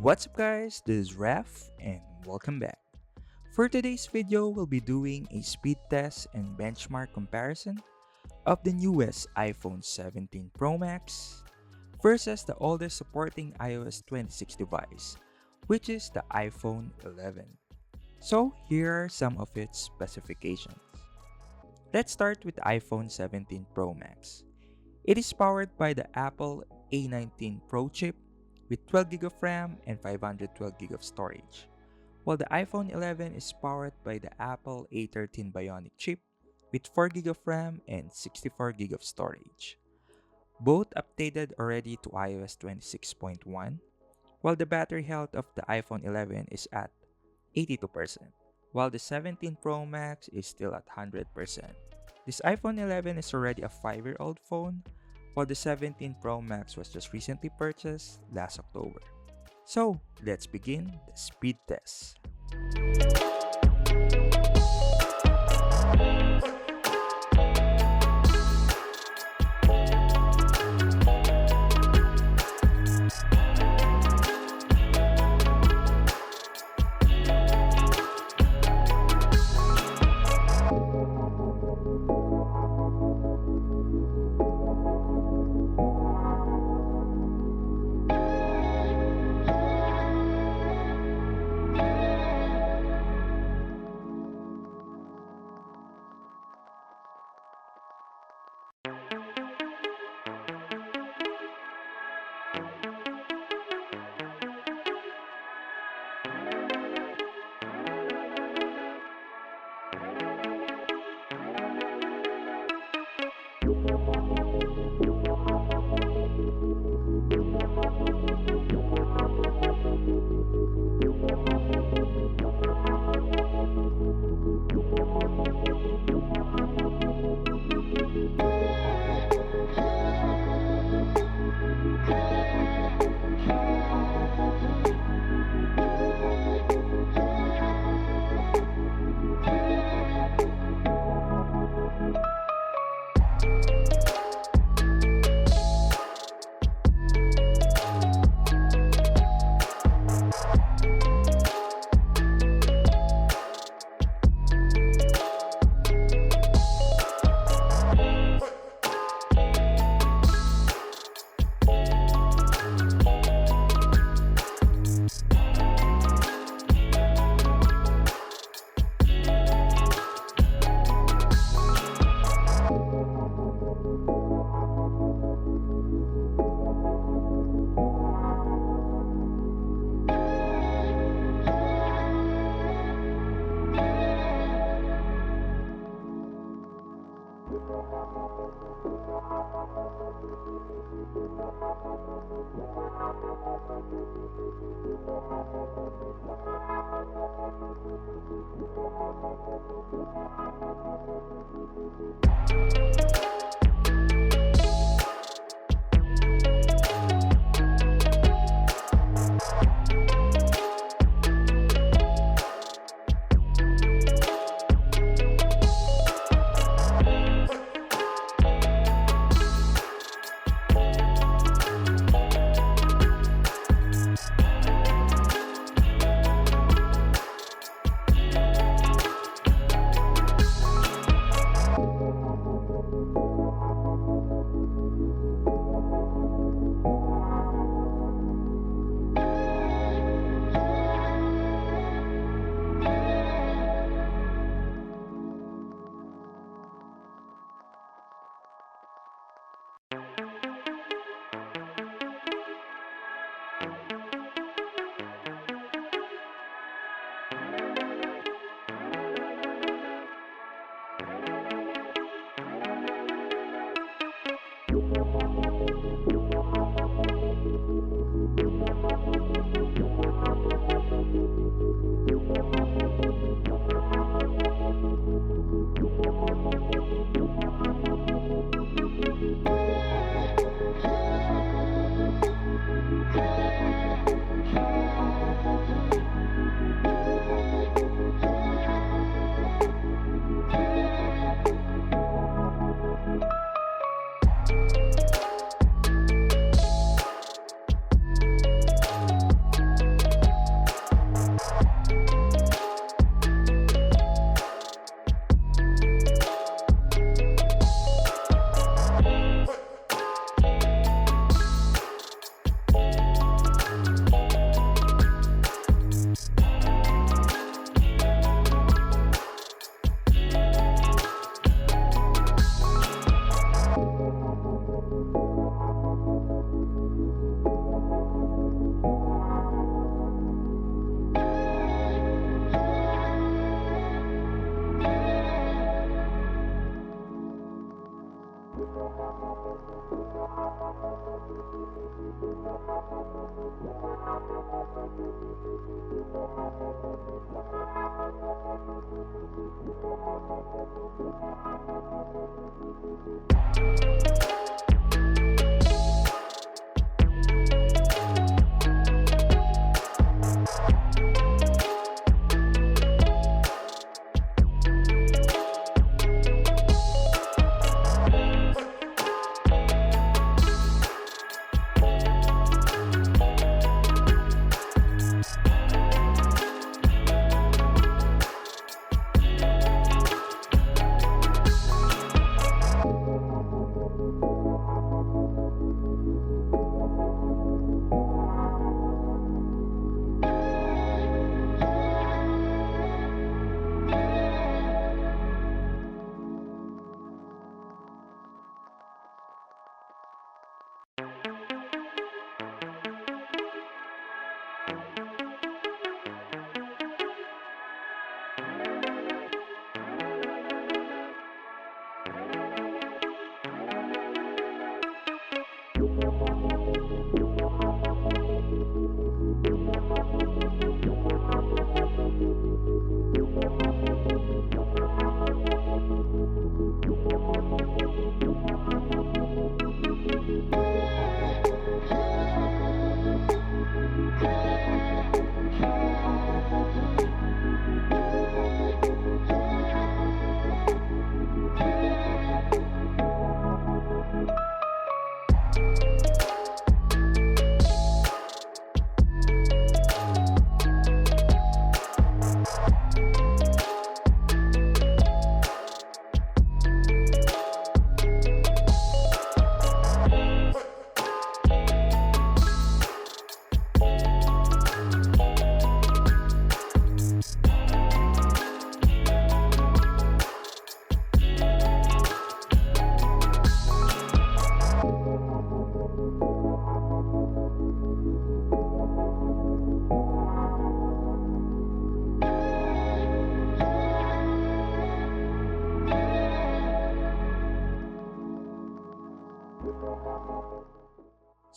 What's up guys, this is Raf and welcome back. For today's video, we'll be doing a speed test and benchmark comparison of the newest iPhone 17 Pro Max versus the oldest supporting iOS 26 device, which is the iPhone 11. So here are some of its specifications. Let's start with the iPhone 17 Pro Max. It is powered by the Apple A19 Pro chip with 12GB of RAM and 512GB of storage, while the iPhone 11 is powered by the Apple A13 Bionic chip with 4GB of RAM and 64GB of storage. Both updated already to iOS 26.1, while the battery health of the iPhone 11 is at 82%, while the 17 Pro Max is still at 100%. This iPhone 11 is already a 5-year-old phone, while the 17 Pro Max was just recently purchased last October. So, let's begin the speed test.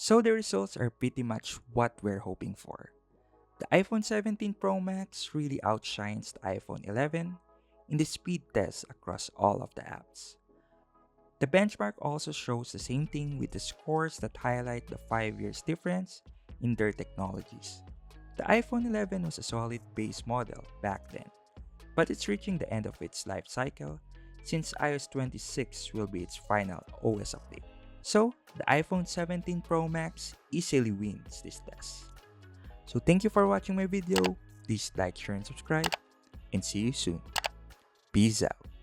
So the results are pretty much what we're hoping for. The iPhone 17 Pro Max really outshines the iPhone 11 in the speed test across all of the apps. The benchmark also shows the same thing with the scores that highlight the 5 years difference in their technologies. The iPhone 11 was a solid base model back then, but it's reaching the end of its life cycle since iOS 26 will be its final OS update. So, the iPhone 17 Pro Max easily wins this test. So thank you for watching my video. Please like, share, and subscribe, and see you soon. Peace out.